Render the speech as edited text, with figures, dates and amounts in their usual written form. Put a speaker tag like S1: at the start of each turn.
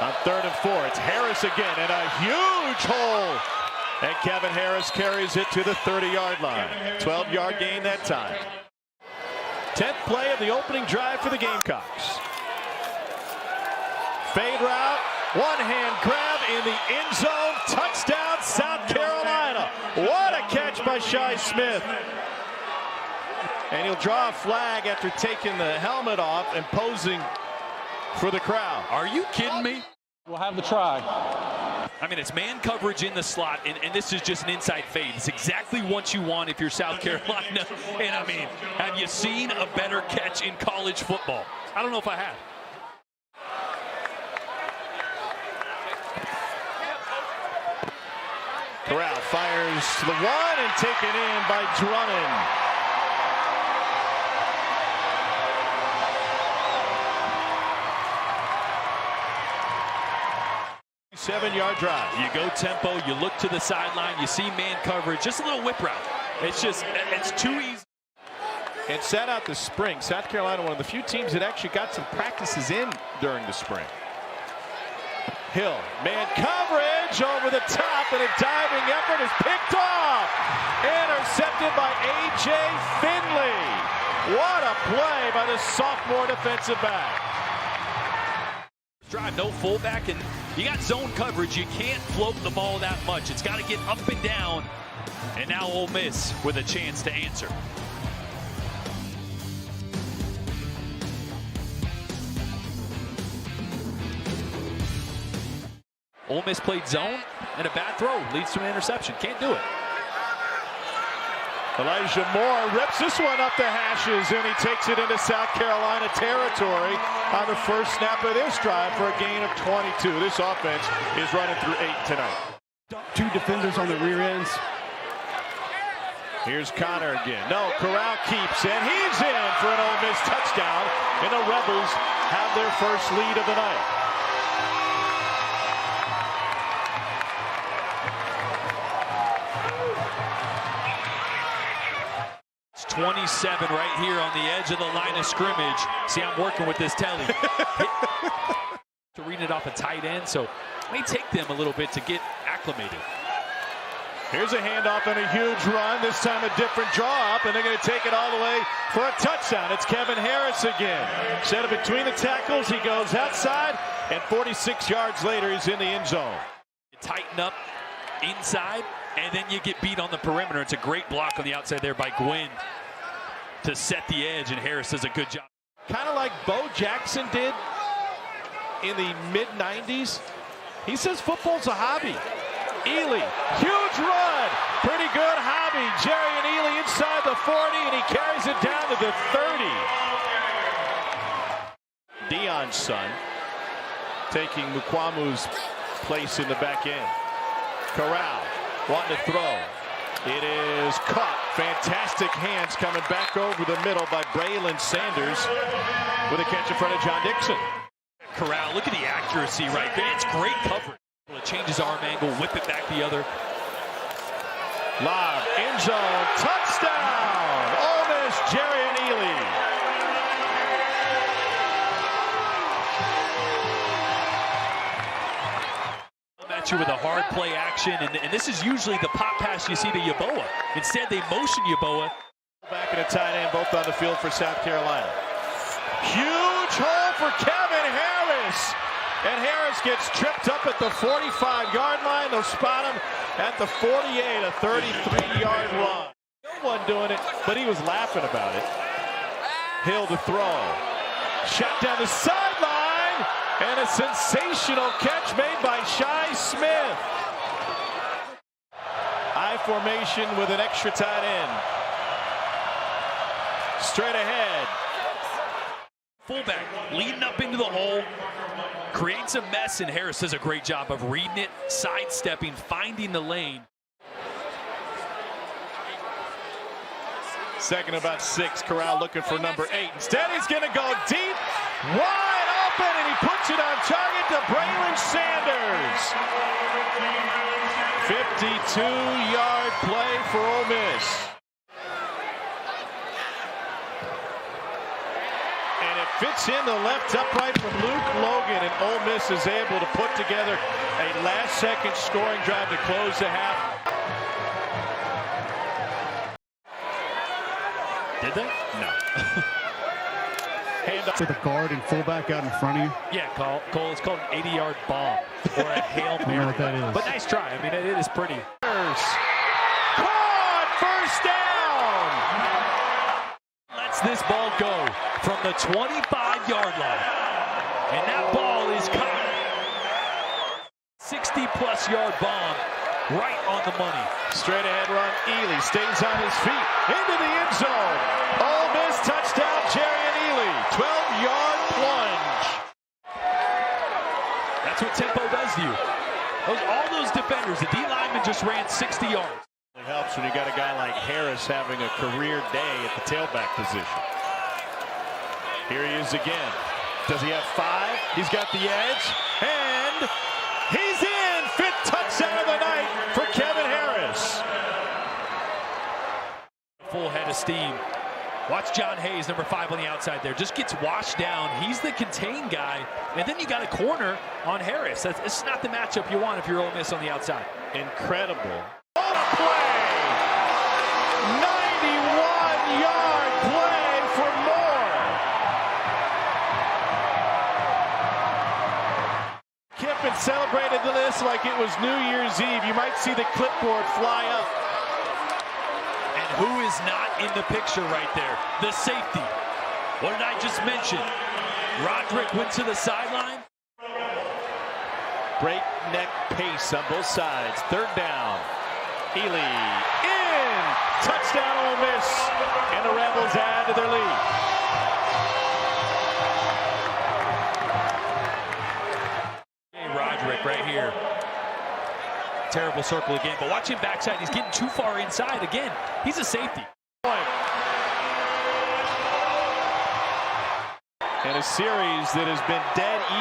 S1: On 3rd and 4, it's Harris again, and a huge hole. And Kevin Harris carries it to the 30-yard line. 12-yard gain that time. 10th play of the opening drive for the Gamecocks. Fade route, one-hand grab in the end zone. Touchdown, South Carolina. What a catch by Shi Smith. And he'll draw a flag after taking the helmet off and posing for the crowd.
S2: Are you kidding me?
S3: We'll have the try.
S2: I mean, it's man coverage in the slot, and this is just an inside fade. It's exactly what you want if you're South Carolina. And, I mean, have you seen a better catch in college football? I don't know if I have.
S1: Corral fires to the one and taken in by Drummond. 7-yard drive.
S2: You go tempo, you look to the sideline, you see man coverage, just a little whip route. It's too easy.
S1: And sat out the spring. South Carolina, one of the few teams that actually got some practices in during the spring. Hill, man coverage over the top, and a diving effort is picked off. Intercepted by A.J. Finley. What a play by the sophomore defensive back.
S2: Drive, no fullback, and you got zone coverage. You can't float the ball that much. It's got to get up and down. And now Ole Miss with a chance to answer. Ole Miss played zone, and a bad throw leads to an interception. Can't do it.
S1: Elijah Moore rips this one up the hashes, and he takes it into South Carolina territory on the first snap of this drive for a gain of 22. This offense is running through 8 tonight.
S3: 2 defenders on the rear ends.
S1: Here's Connor again. No, Corral keeps, and he's in for an Ole Miss touchdown, and the Rebels have their first lead of the night.
S2: 27 right here on the edge of the line of scrimmage. See, I'm working with this telly. To read it off a tight end, so it may take them a little bit to get acclimated.
S1: Here's a handoff and a huge run. This time a different draw up, and they're going to take it all the way for a touchdown. It's Kevin Harris again. Set it between the tackles. He goes outside, and 46 yards later, he's in the end zone.
S2: You tighten up inside, and then you get beat on the perimeter. It's a great block on the outside there by Gwynn to set the edge, and Harris does a good job.
S1: Kind of like Bo Jackson did in the mid-90s. He says football's a hobby. Ely, huge run, pretty good hobby. Jerry and Ely inside the 40, and he carries it down to the 30. Deion's son taking Mukwamu's place in the back end. Corral wanting to throw. It is caught. Fantastic hands coming back over the middle by Braylon Sanders with a catch in front of John Dixon.
S2: Corral, look at the accuracy right there. It's great coverage. It changes arm angle, whip it back the other.
S1: Lob, end zone, touchdown! Ole Miss, Jerry and Ely.
S2: At you with a hard play action, and this is usually the pop pass you see to Yeboah. Instead, they motion Yeboah.
S1: Back and a tight end, both on the field for South Carolina. Huge hole for Kevin Harris. And Harris gets tripped up at the 45-yard line. They'll spot him at the 48, a 33-yard run. No one doing it, but he was laughing about it. Hill to throw. Shot down the sideline, and a sensational catch made by Shi Smith. I formation with an extra tight end. Straight ahead.
S2: Fullback leading up into the hole. Creates a mess, and Harris does a great job of reading it, sidestepping, finding the lane.
S1: Second about 6, Corral looking for number 8. Instead, he's going to go deep, wide open, and he puts it on target to Braylon Sanders. 52-yard play for Ole Miss. And it fits in the left upright from Luke Logan, and Ole Miss is able to put together a last-second scoring drive to close the half.
S2: Did they? No.
S1: Hand up
S3: to the guard and fullback out in front of you.
S2: Yeah, Cole, it's called an 80-yard bomb or a Hail Mary.
S3: I don't know what that is.
S2: But nice try. I mean, it is pretty.
S1: Caught! First down!
S2: Lets this ball go from the 25-yard line. And that ball is caught. 60-plus yard bomb right on the money.
S1: Straight ahead run. Ely stays on his feet. Into the end zone. Ole Miss touchdown, Jerry and Ely. 12-yard plunge.
S2: That's what tempo does to you. All those defenders, the D lineman just ran 60 yards.
S1: It helps when you got a guy like Harris having a career day at the tailback position. Here he is again. Does he have 5? He's got the edge. And he's in. 5th touchdown of the night for Kevin Harris.
S2: Full head of steam. Watch John Hayes, number 5 on the outside there. Just gets washed down. He's the contained guy. And then you got a corner on Harris. It's not the matchup you want if you're Ole Miss on the outside.
S1: Incredible. What a play! 91-yard play for Moore. Kiffin celebrated this like it was New Year's Eve. You might see the clipboard fly up.
S2: And who is not in the picture right there? The safety. What did I just mention? Roderick went to the sideline.
S1: Breakneck pace on both sides. 3rd down. Ely in. Touchdown Ole Miss. And the Rebels add to their lead.
S2: Roderick right here. Terrible circle again, but watch him backside. He's getting too far inside again. He's a safety.
S1: And a series that has been dead even.